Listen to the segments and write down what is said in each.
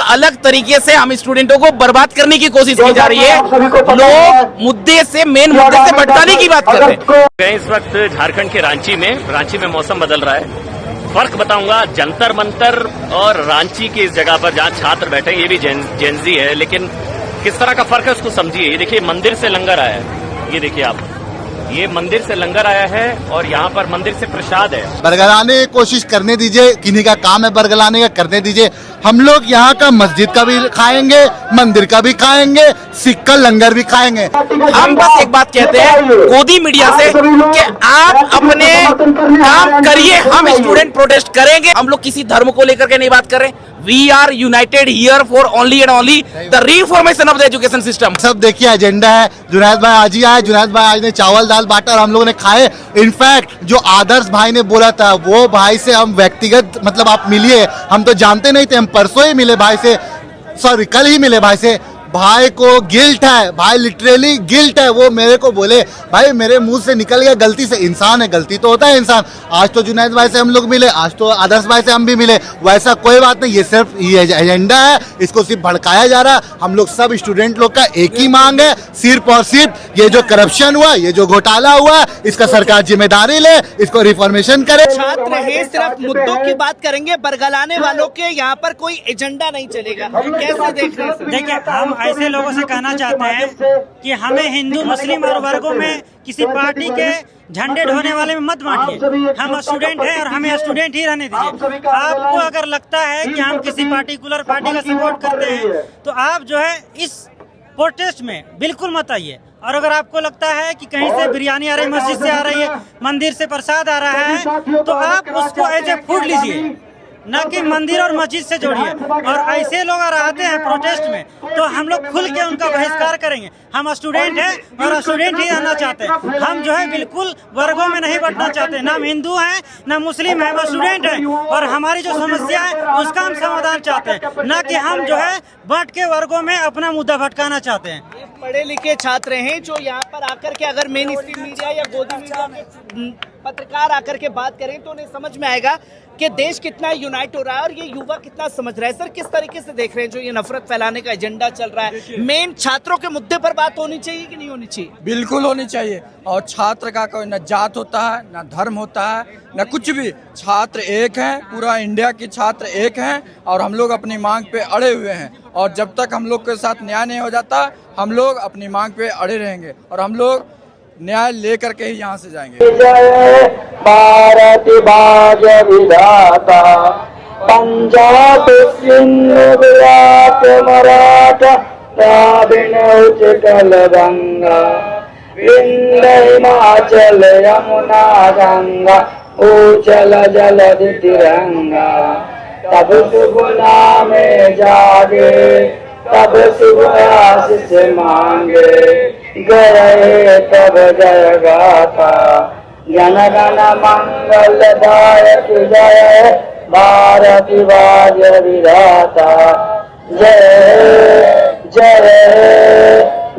अलग अलग तरीके से हम स्टूडेंटों को बर्बाद करने की कोशिश की जा रही है। लोग मुद्दे से, मेन मुद्दे से भटकाने की बात कर रहे हैं। इस वक्त झारखंड के रांची में मौसम बदल रहा है। फर्क बताऊंगा, जंतर मंतर और रांची की इस जगह पर जहां छात्र बैठे हैं, ये भी जेनजी है, लेकिन किस तरह का फर्क है उसको समझिए। ये देखिए मंदिर से लंगर आया है, ये देखिए आप, ये मंदिर से लंगर आया है और यहाँ पर मंदिर से प्रसाद है। बरगलाने की कोशिश करने दीजिए, किन्हीं का काम है बरगलाने का, करने दीजिए। हम लोग यहाँ का मस्जिद का भी खाएंगे, मंदिर का भी खाएंगे, सिख का लंगर भी खाएंगे। हम बस एक बात कहते हैं गोदी मीडिया से कि आप अपने काम करिए, हम स्टूडेंट प्रोटेस्ट करेंगे। हम लोग किसी धर्म को लेकर के नहीं बात कर रहे। We are united here for only and only the reformation of the education system. सब देखिए एजेंडा है। जुनैद भाई आज ही आए, जुनैद भाई आज ने चावल दाल बांटा और हम लोगों ने खाए। इनफैक्ट जो आदर्श भाई ने बोला था, वो भाई से हम व्यक्तिगत मतलब आप मिलिए, हम तो जानते नहीं थे, हम परसों ही मिले भाई से, सॉरी कल ही मिले भाई से। भाई को गिल्ट है, भाई लिटरली गिल्ट है। वो मेरे को बोले भाई मेरे मुंह से निकल गया गलती से, इंसान है, गलती तो होता है इंसान। आज तो जुनैद भाई से हम लोग मिले, आज तो आदर्श भाई से हम भी मिले, वैसा कोई बात नहीं। ये सिर्फ ये एजेंडा है, इसको सिर्फ भड़काया जा रहा है। हम लोग सब स्टूडेंट लोग का एक ही मांग है, सिर्फ और सिर्फ ये जो करप्शन हुआ, ये जो घोटाला हुआ, इसका सरकार जिम्मेदारी ले, इसको रिफॉर्मेशन करे। छात्र है, सिर्फ मुद्दों की बात करेंगे, बरगलाने वालों के यहाँ पर कोई एजेंडा नहीं चलेगा। कैसे देख रहे हैं? देखिए, हम ऐसे लोगों से कहना चाहते हैं कि हमें हिंदू मुस्लिम और वर्गों में किसी पार्टी के झंडे ढोने वाले में मत बांटिए। हम स्टूडेंट हैं और हमें स्टूडेंट ही रहने दीजिए। आपको अगर लगता है कि हम किसी पार्टिकुलर पार्टी का सपोर्ट करते हैं तो आप जो है इस प्रोटेस्ट में बिल्कुल मत आइए। और अगर आपको लगता है कि कहीं से बिरयानी आ रही है, मस्जिद से आ रही है, मंदिर से प्रसाद आ रहा है, तो आप उसको एज ए फूड लीजिए, न कि मंदिर और मस्जिद से जोड़िए। और ऐसे लोग अगर आते हैं प्रोटेस्ट में तो हम लोग खुल के उनका बहिष्कार करेंगे। हम स्टूडेंट हैं और स्टूडेंट ही रहना चाहते हैं। हम जो है बिल्कुल वर्गों में नहीं बंटना चाहते। ना हम हिंदू हैं, ना मुस्लिम हैं, हम स्टूडेंट हैं। और हमारी जो समस्या है उसका हम समाधान चाहते हैं, न कि हम जो है बांट के वर्गों में अपना मुद्दा भटकाना चाहते हैं। पढ़े लिखे छात्र हैं जो यहाँ पर आकर के अगर मेन स्ट्रीम मीडिया या गोदी मीडिया में पत्रकार आकर के बात करें तो उन्हें समझ में आएगा कि देश कितना यूनाइट हो रहा है और ये युवा कितना समझ रहा है। सर, किस तरीके से देख रहे हैं जो ये नफरत फैलाने का एजेंडा चल रहा है? मेन छात्रों के मुद्दे पर बात होनी चाहिए कि नहीं होनी चाहिए? बिल्कुल होनी चाहिए। और छात्र का कोई न जात होता है, न धर्म होता है, न कुछ भी। छात्र एक हैं, पूरा इंडिया के छात्र एक हैं और हम लोग अपनी मांग पे अड़े हुए हैं। और जब तक हम लोग के साथ न्याय नहीं हो जाता, हम लोग अपनी मांग पे अड़े रहेंगे और हम लोग न्याय लेकर के ही यहाँ से जाएंगे। जय भारत भाग्य विधाता, पंजाब सिंध गुजरात मराठा द्राविड़ उत्कल गंगा, विंध्य हिमाचल यमुना गंगा, उचल जलधि तिरंगा। तब शुभ नाम जागे, तब शुभ आशीष मांगे, गए तब जय गाथा। जन गण मंगल दायक जय, भारत भाग्य विधाता। जय जय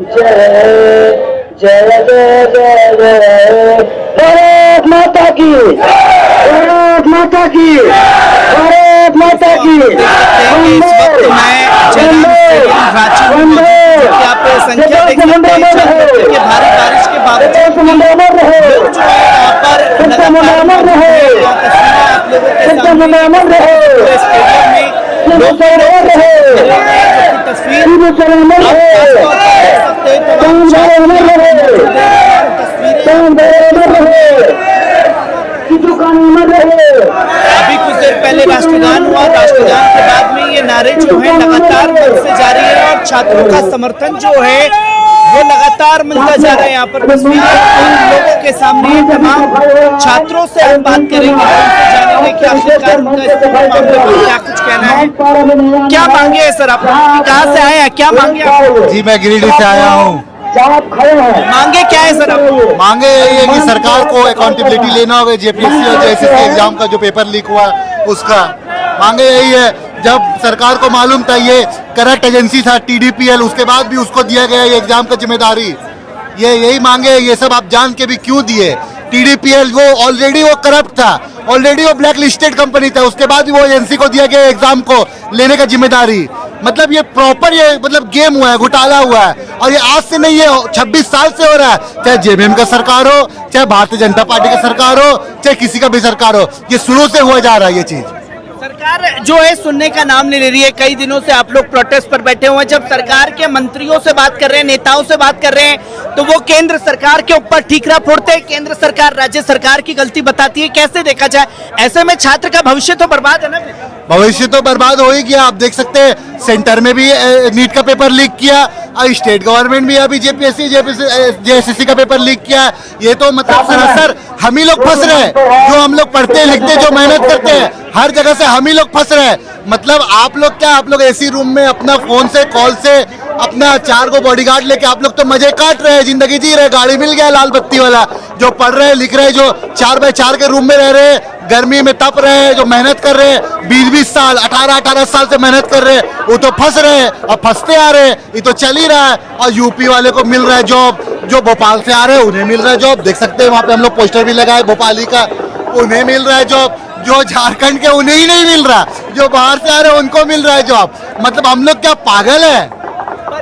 जय जय जय जय जय। भारत माता की, भारत माता की, भारत माता की। इस वक्त मैं रांची में आप संख्या देख सकते हैं कि भारी बारिश के बावजूद लोग जो है यहाँ पर लगातार तस्वीरें आप लोगों के सामने स्टेडियम में लोग अभी कुछ देर पहले राष्ट्रगान हुआ। राष्ट्रगान के बाद में ये नारे जो है लगातार मंच से जारी है और छात्रों का समर्थन जो है वो लगातार मिलता जा रहा है। यहाँ पर तस्वीरें उन लोगों के सामने तमाम छात्रों से हम बात करेंगे, उनसे जानेंगे कि आखिरकार उनका इस मामले में क्या कुछ कहना है। क्या मांगे है सर आप? कहाँ से आए हैं, क्या मांगे आप? जी मैं गिरिडीह से आया हूँ। मांगे क्या है सर आप? मांगे ये है कि सरकार को अकाउंटेबिलिटी लेना होगा। जेपीएससी और जेएसएससी एग्जाम का जो पेपर लीक हुआ उसका मांगे यही है। जब सरकार को मालूम था ये करप्ट एजेंसी था TDPL, उसके बाद भी उसको दिया गया ये एग्जाम का जिम्मेदारी। ये यही मांगे, ये सब आप जान के भी क्यों दिए? TDPL वो ऑलरेडी वो करप्ट था, ऑलरेडी वो ब्लैक लिस्टेड कंपनी था, उसके बाद भी वो एजेंसी को दिया गया एग्जाम को लेने का जिम्मेदारी। मतलब ये प्रॉपर ये मतलब गेम हुआ है, घोटाला हुआ है। और ये आज से नहीं है, 26 साल से हो रहा है, चाहे जेबीएम का सरकार हो, चाहे भारतीय जनता पार्टी का सरकार हो, चाहे किसी का भी सरकार हो, ये शुरू से हुआ जा रहा है ये चीज। सरकार जो है सुनने का नाम नहीं ले रही है। कई दिनों से आप लोग प्रोटेस्ट पर बैठे हुए हैं। जब सरकार के मंत्रियों से बात कर रहे हैं, नेताओं से बात कर रहे हैं, तो वो केंद्र सरकार के ऊपर ठीकरा फोड़ते हैं। केंद्र सरकार राज्य सरकार की गलती बताती है। कैसे देखा जाए? ऐसे में छात्र का भविष्य तो बर्बाद है ना। भविष्य तो बर्बाद हो ही गया। आप देख सकते हैं सेंटर में भी नीट का पेपर लीक किया, और स्टेट गवर्नमेंट भी अभी जेएसएससी का पेपर लीक किया। ये तो मतलब सरासर हम ही लोग फंस रहे हैं, जो हम लोग पढ़ते लिखते जो मेहनत करते हैं, हर जगह से हम ही लोग फंस रहे हैं। मतलब आप लोग क्या, आप लोग एसी रूम में अपना फोन से कॉल से अपना 4 को बॉडीगार्ड लेके आप लोग तो मजे काट रहे हैं, जिंदगी जी रहे हैं। गाड़ी मिल गया लाल बत्ती वाला, जो पढ़ रहे हैं लिख रहे हैं, जो 4x4 के रूम में रह रहे हैं, गर्मी में तप रहे हैं, जो मेहनत कर रहे हैं 20-20 साल 18-18 साल से मेहनत कर रहे हैं, वो तो फंस रहे हैं और फंसते आ रहे हैं। ये तो चल ही रहा है। और यूपी वाले को मिल रहा है जॉब, जो भोपाल से आ रहे हैं उन्हें मिल रहा है जॉब। देख सकते हैं वहां पे हम लोग पोस्टर भी लगाए भोपाली का, उन्हें मिल रहा है जॉब। जो झारखंड के उन्हें ही नहीं मिल रहा, जो बाहर से आ रहे हैं उनको मिल रहा है जॉब। मतलब हम लोग क्या पागल है?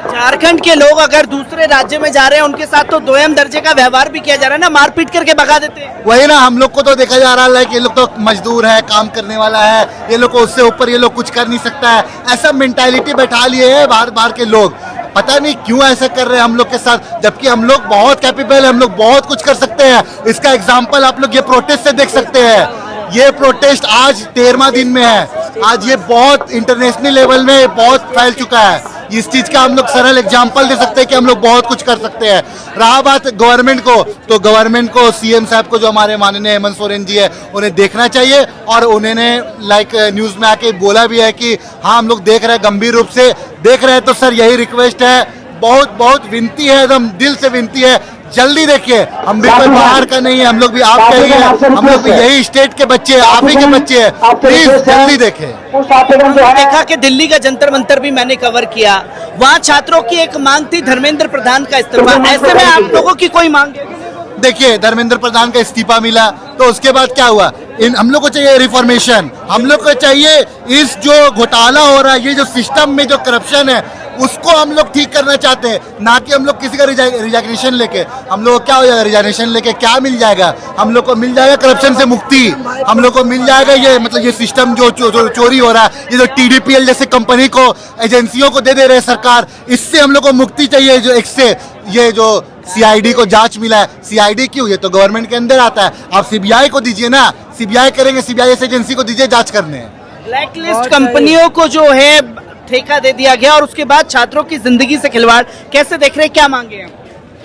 झारखंड के लोग अगर दूसरे राज्य में जा रहे हैं, उनके साथ तो दोयम दर्जे का व्यवहार भी किया जा रहा है ना, मारपीट करके भगा देते हैं। वही ना, हम लोग को तो देखा जा रहा है कि ये लोग तो मजदूर है, काम करने वाला है, ये लोग को उससे ऊपर ये लोग कुछ कर नहीं सकता है, ऐसा मेंटालिटी बैठा लिए है बाहर के लोग। पता नहीं क्यों ऐसा कर रहे हैं हम लोग के साथ, जबकि हम लोग बहुत कैपेबल है, हम लोग बहुत कुछ कर सकते हैं। इसका एग्जाम्पल आप लोग ये प्रोटेस्ट से देख सकते हैं। ये प्रोटेस्ट आज 13वां दिन में है। आज ये बहुत इंटरनेशनल लेवल में बहुत फैल चुका है। इस चीज का हम लोग सरल एग्जांपल दे सकते हैं कि हम लोग बहुत कुछ कर सकते हैं। रहा बात गवर्नमेंट को, तो गवर्नमेंट को, सीएम साहब को, जो हमारे माननीय हेमंत सोरेन जी है, उन्हें देखना चाहिए। और उन्होंने न्यूज में आके बोला भी है कि हाँ हम लोग देख रहे हैं, गंभीर रूप से देख रहे हैं। तो सर यही रिक्वेस्ट है, बहुत विनती है, एकदम दिल से विनती है, जल्दी देखिए। हम भी कोई बाहर का नहीं है, हम लोग भी आप के ही हैं, हम लोग भी यही स्टेट के बच्चे हैं, आप ही के बच्चे हैं। प्लीज जल्दी देखें। देखा कि दिल्ली का जंतर मंतर भी मैंने कवर किया, वहाँ छात्रों की एक मांग थी धर्मेंद्र प्रधान का इस्तीफा। ऐसे में आप लोगों की कोई मांग है? देखिए धर्मेंद्र प्रधान का इस्तीफा मिला, तो उसके बाद क्या हुआ? हम लोग को चाहिए रिफॉर्मेशन, हम लोग को चाहिए इस जो घोटाला हो रहा है, ये जो सिस्टम में जो करप्शन है, उसको हम लोग ठीक करना चाहते हैं। ना कि हम लोग किसी का रिजाग्नेशन लेके, हम लोग को क्या हो जाएगा, रिजाग्नेशन लेके क्या मिल जाएगा? हम लोग को मिल जाएगा करप्शन से मुक्ति, हम लोग को मिल जाएगा ये मतलब ये सिस्टम जो चोरी हो रहा है, ये जो TDPL जैसे कंपनी को, एजेंसियों को दे रहे हैं सरकार, इससे हम लोग को मुक्ति चाहिए। जो इससे ये जो CID को जांच मिला है, CID क्यों? ये तो गवर्नमेंट के अंदर आता है। आप CBI को दीजिए ना, CBI करेंगे, CBI एजेंसी को दीजिए जांच करने। ब्लैक लिस्ट कंपनियों को जो है ठेका दे दिया गया, और उसके बाद छात्रों की जिंदगी से खिलवाड़। कैसे देख रहे हैं, क्या मांगे हैं?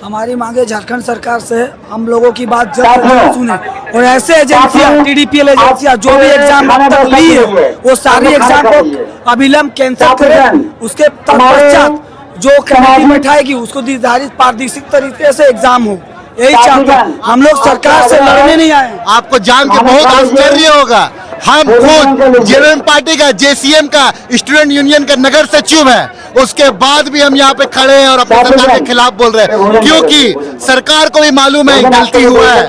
हमारी मांगे झारखंड सरकार से हम लोगों की बात जल्द से सुने, और ऐसे एजेंसियां, TDPL एजेंसियां जो भी एग्जाम अब तक ली है, वो सारी एग्जाम को अविलंब कैंसिल करें। उसके तत्पश्चात जो कमेटी बैठाएगी उसको निर्धारित पारदर्शी तरीके से एग्जाम हो, यही चाहते हैं। हम लोग सरकार से लड़ने नहीं आए। आपको जान के बहुत आश्चर्य होगा, हम खुद जेएमएम पार्टी का, JCM का, स्टूडेंट यूनियन का नगर सचिव है, उसके बाद भी हम यहाँ पे खड़े हैं और अपने सरकार के खिलाफ बोल रहे हैं, क्योंकि सरकार को भी मालूम है गलती हुआ है,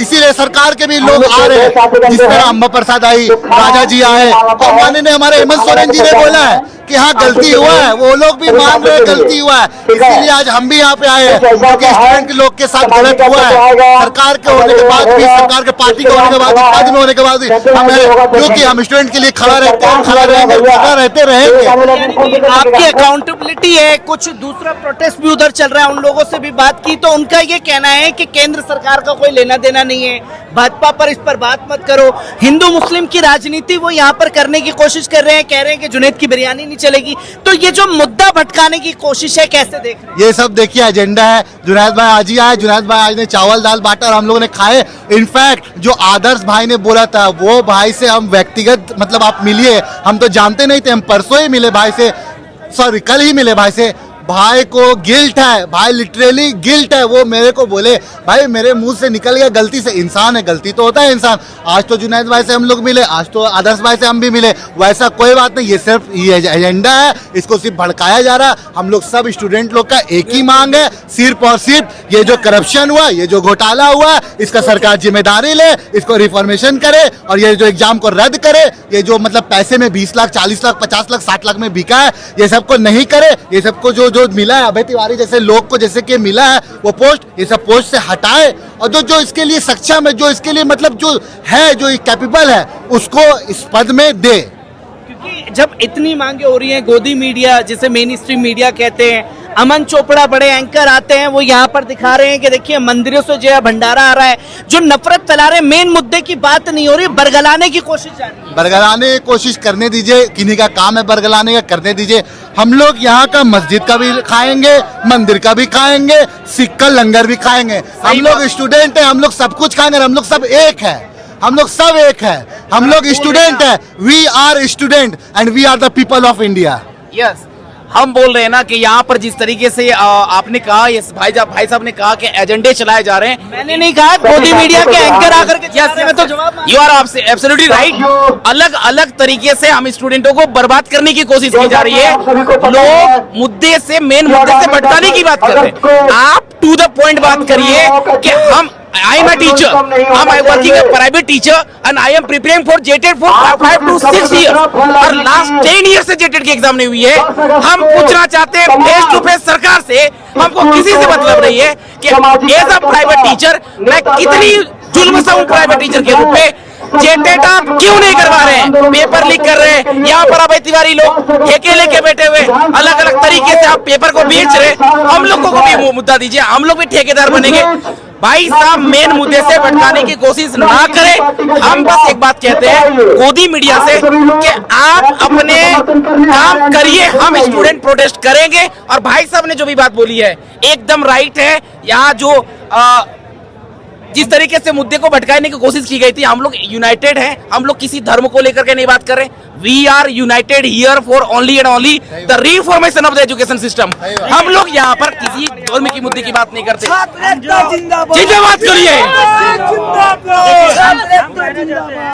इसीलिए सरकार के भी लोग आ रहे हैं। जिस तरह अम्बा प्रसाद आई, राजा जी आए, और माननीय हमारे हेमंत सोरेन जी ने बोला है कि हाँ गलती हुआ है, वो लोग भी मान रहे हैं गलती हुआ है। इसीलिए आज हम भी यहाँ पे आए हैं, क्योंकि स्टूडेंट के लोग के साथ गलत हुआ है। सरकार के होने के बाद भी, सरकार के पार्टी के होने के बाद, इतना दिन होने के बाद भी हमें, क्योंकि हम स्टूडेंट के लिए खड़ा रहते हैं, खड़ा रहेंगे, खड़ा रहते रहेंगे। आपकी अकाउंटेबिलिटी है। कुछ दूसरा प्रोटेस्ट भी उधर चल रहा है, उन लोगों से भी बात की, तो उनका ये कहना है कि केंद्र सरकार का कोई लेना देना नहीं है, भाजपा पर इस पर बात मत करो। हिंदू मुस्लिम की राजनीति वो यहाँ पर करने की कोशिश कर रहे हैं, कह रहे हैं कि जुनैद की बिरयानी नहीं चलेगी। तो ये जो मुद्दा भटकाने की कोशिश है, कैसे देख रहे हैं? ये सब देखिए एजेंडा है। जुनैद भाई आज ही आए, जुनैद भाई आज ने चावल दाल बांटा और हम लोगों ने खाए। इनफैक्ट जो आदर्श भाई ने बोला था, वो भाई से हम व्यक्तिगत मतलब आप मिलिए, हम तो जानते नहीं थे, हम परसों ही मिले भाई से, सॉरी कल ही मिले भाई से। भाई को गिल्ट है, भाई लिटरली गिल्ट है। वो मेरे को बोले भाई मेरे मुंह से निकल गया गलती से, इंसान है, गलती तो होता है इंसान। आज तो जुनैद भाई से हम लोग मिले, आज तो आदर्श भाई से हम भी मिले, वैसा कोई बात नहीं। ये सिर्फ ये एजेंडा है, इसको सिर्फ भड़काया जा रहा है। हम लोग सब स्टूडेंट लोग का एक ही मांग है, सिर्फ और सिर्फ ये जो करप्शन हुआ, ये जो घोटाला हुआ, इसका सरकार जिम्मेदारी ले, इसको रिफॉर्मेशन करे और ये जो एग्जाम को रद्द करे। ये जो मतलब पैसे में 20 लाख 40 लाख 50 लाख 60 लाख में बिका है, ये सबको नहीं करे। ये सबको जो जो मिला है अभय तिवारी जैसे लोग को जैसे कि मिला है वो पोस्ट, ये सब पोस्ट से हटाए और जो जो इसके लिए सक्षम है, जो इसके लिए मतलब जो है, जो कैपेबल है, उसको इस पद में दे। क्योंकि जब इतनी मांगे हो रही हैं, गोदी मीडिया जिसे मेन स्ट्रीम मीडिया कहते हैं, अमन चोपड़ा बड़े एंकर आते हैं, वो यहाँ पर दिखा रहे हैं कि देखिए मंदिरों से जो है भंडारा आ रहा है, जो नफरत फैला रहे हैं, मेन मुद्दे की बात नहीं हो रही, बरगलाने की कोशिश जारी है। बरगलाने की कोशिश करने दीजिए, किन्हीं का काम है बरगलाने का, करने दीजिए। हम लोग यहाँ का मस्जिद का भी खाएंगे, मंदिर का भी खाएंगे, सिख का लंगर भी खाएंगे। हम लोग स्टूडेंट हैं, हम लोग सब कुछ खाएंगे, हम लोग सब एक है, हम लोग सब एक है, हम लोग स्टूडेंट है। We are student and we are the people of India. Yes, हम बोल रहे हैं ना कि यहाँ पर जिस तरीके से आपने कहा, ये भाई साहब ने कहा कि एजेंडे चलाए जा रहे हैं। मैंने नहीं कहा, गोदी मीडिया के एंकर आकर के तो यू आर एब्सोल्युटली राइट। अलग अलग तरीके से हम स्टूडेंटों को बर्बाद करने की कोशिश की जा रही है। लोग मुद्दे से, मेन मुद्दे से भटकाने की बात कर रहे हैं। आप टू द पॉइंट बात करिए कि हम I am a teacher. I'm working a private teacher and I am preparing for JTET for 5 to 6 years. और last 10 years से JTET की एग्जाम नहीं हुई है। हम पूछना चाहते हैं फेस टू फेस सरकार से, हमको किसी से मतलब नहीं है कि एज अ प्राइवेट टीचर मैं कितनी जुल्म से हूँ प्राइवेट टीचर के रूप में। JTET आप क्यों नहीं करवा रहे हैं? पेपर लीक कर रहे हैं, यहाँ पर अभय तिवारी लोग ठेके लेके बैठे हुए, अलग अलग तरीके से आप पेपर को बेच रहे। हम लोगों को भी मुद्दा दीजिए, हम लोग भी ठेकेदार बनेंगे। भाई साहब मेन मुद्दे से भटकाने की कोशिश ना करें। हम बस एक बात कहते हैं गोदी मीडिया से कि आप अपने काम करिए, हम स्टूडेंट प्रोटेस्ट करेंगे। और भाई साहब ने जो भी बात बोली है एकदम राइट है। यहाँ जो जिस तरीके से मुद्दे को भटकाने की कोशिश की गई थी, हम लोग यूनाइटेड हैं, हम लोग किसी धर्म को लेकर के नहीं बात कर रहे। We are united here for only and only the reformation of the education system. हम लोग यहाँ पर किसी धर्म की मुद्दे की बात नहीं करते। जिंदाबाद करिए।